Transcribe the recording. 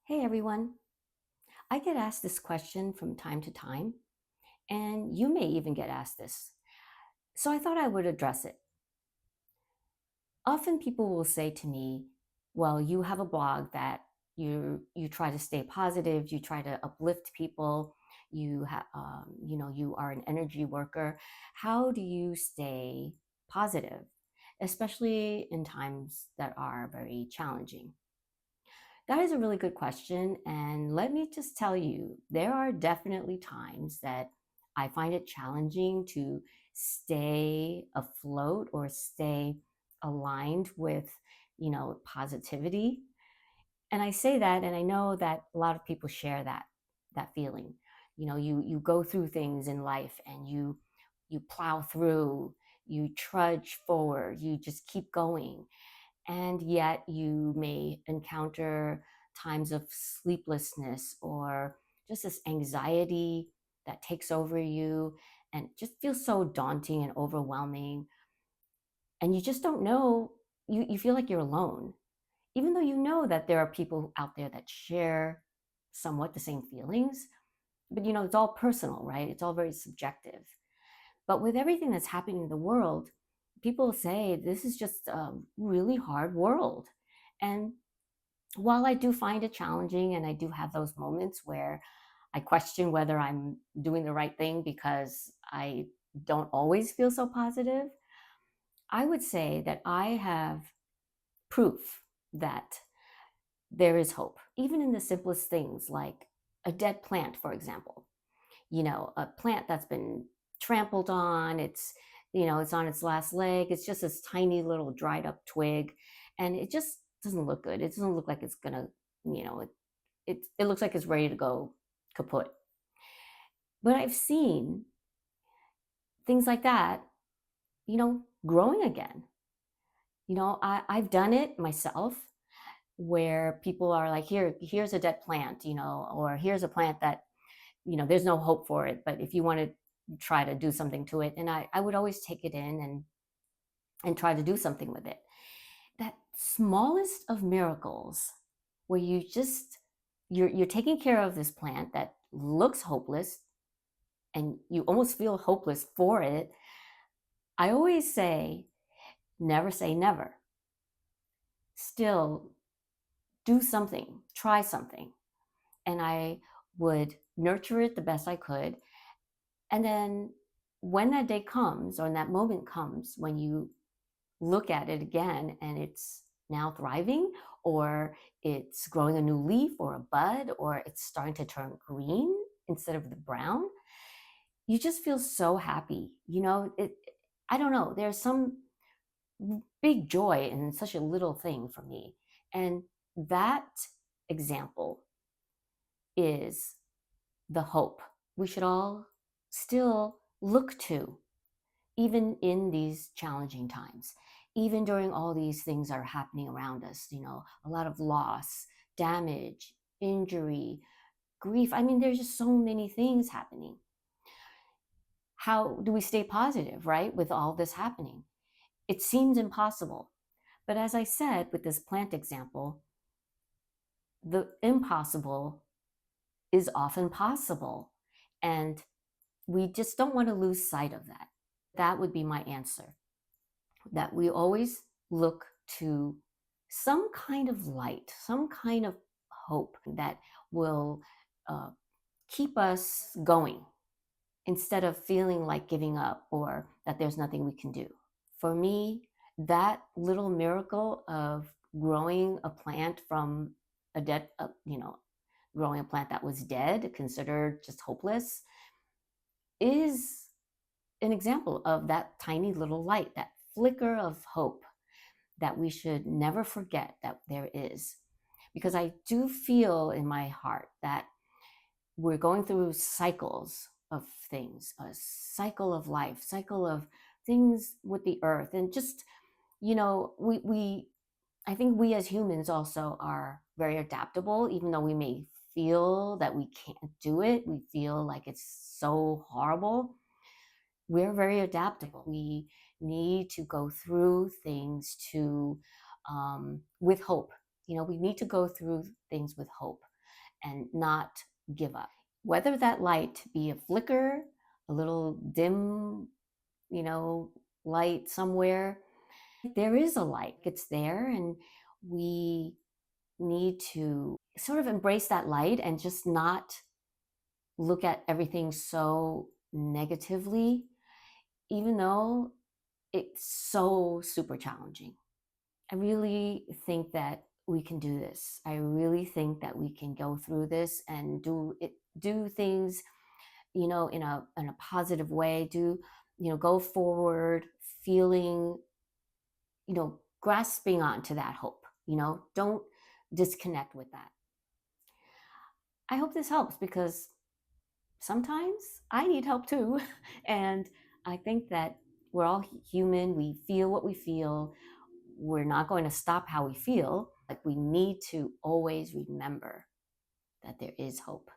Hey everyone. I get asked this question from time to time, and you may even get asked this. So I thought I would address it. Often people will say to me, well, you have a blog that you try to stay positive, you try to uplift people, you are an energy worker. How do you stay positive, especially in times that are very challenging? That is a really good question. And let me just tell you, there are definitely times that I find it challenging to stay afloat or stay aligned with, positivity. And I say that, and I know that a lot of people share that feeling. You go through things in life and you plow through, you trudge forward, you just keep going, and yet you may encounter times of sleeplessness or just this anxiety that takes over you and just feels so daunting and overwhelming. And you just don't know, you feel like you're alone, even though you know that there are people out there that share somewhat the same feelings. But it's all personal, right? It's all very subjective. But with everything that's happening in the world, people say this is just a really hard world. And while I do find it challenging and I do have those moments where I question whether I'm doing the right thing because I don't always feel so positive, I would say that I have proof that there is hope, even in the simplest things like a dead plant, for example. A plant that's been trampled on, it's on its last leg, it's just this tiny little dried up twig, and it just doesn't look good. It doesn't look like it's gonna, you know, it looks like it's ready to go kaput. But I've seen things like that, growing again. I've done it myself where people are like, here's a dead plant, or here's a plant that, there's no hope for it, but if you want to try to do something to it. And I would always take it in and try to do something with it. That smallest of miracles where you're taking care of this plant that looks hopeless and you almost feel hopeless for it. I always say never. Still do something, try something. And I would nurture it the best I could. And then when that day comes or that moment comes when you look at it again and it's now thriving, or it's growing a new leaf or a bud, or it's starting to turn green instead of the brown, you just feel so happy. I don't know, there's some big joy in such a little thing for me. And that example is the hope we should all still look to, even in these challenging times, even during all these things that are happening around us, a lot of loss, damage, injury, grief. I mean, there's just so many things happening. How do we stay positive, right, with all this happening? It seems impossible. But as I said with this plant example, the impossible is often possible. And we just don't want to lose sight of that. That would be my answer, that we always look to some kind of light, some kind of hope that will uh, keep us going instead of feeling like giving up or that there's nothing we can do. For me, that little miracle of growing a plant from a dead, growing a plant that was dead, considered just hopeless, is an example of that tiny little light, that flicker of hope that we should never forget that there is. Because I do feel in my heart that we're going through cycles of things, a cycle of life, cycle of things with the earth. And just, we I think we as humans also are very adaptable, even though we may feel that we can't do it. We feel like it's so horrible. We're very adaptable. We need to go through things with hope. We need to go through things with hope. and not give up. Whether that light be a flicker, a little dim, you know, light somewhere, there is a light. It's there, and we need to sort of embrace that light and just not look at everything so negatively, even though it's so super challenging. I really think that we can do this. I really think that we can go through this and do things, in a positive way. Go forward, feeling, grasping onto that hope. Don't disconnect with that. I hope this helps because sometimes I need help too. And I think that we're all human. We feel what we feel. We're not going to stop how we feel. Like, we need to always remember that there is hope.